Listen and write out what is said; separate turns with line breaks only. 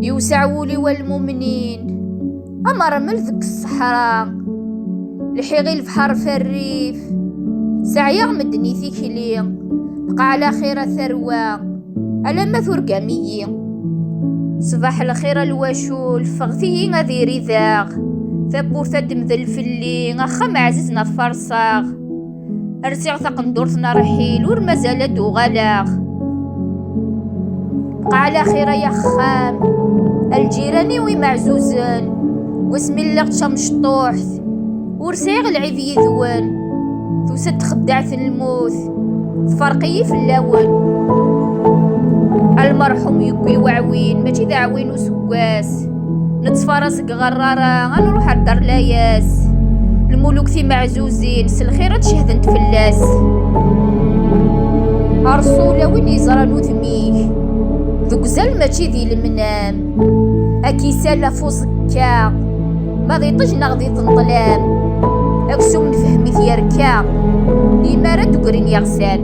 يوسع ولي والمؤمنين أمر ملذك الصحراء لحيغي البحر في الريف سعيا مدني ثيكلي بقى على خير ثروة على ما ثرقامي صباح الخير الواشو الفغثي غادي ريذاغ ثبور ثدم ذا الفلي غخم عزيزنا الفرصاغ ارسيغ ثقندورتنا رحيل ورمازال دو غلاغ بقى على خير يا خام الجيراني ومعزوزن واسم الله تشمشطوحث ورسيغ العيد يذوان توسد خدعت الموت فرقي في اللون المرحوم يكوي وعوين ماشي ذا عوين وسواس نتفرسق غرارة غنروح الدار لاياس الملوك ثي معزوزين سالخيرة تشهدن تفلاس أرسولة وين يزرى نوثميه ذوك زال ماشي ذي المنام أكيسالة فوزكا ما غي طجنا غدي تنطلام أكسو من فهمي ثياركا لما رد قرين يغسان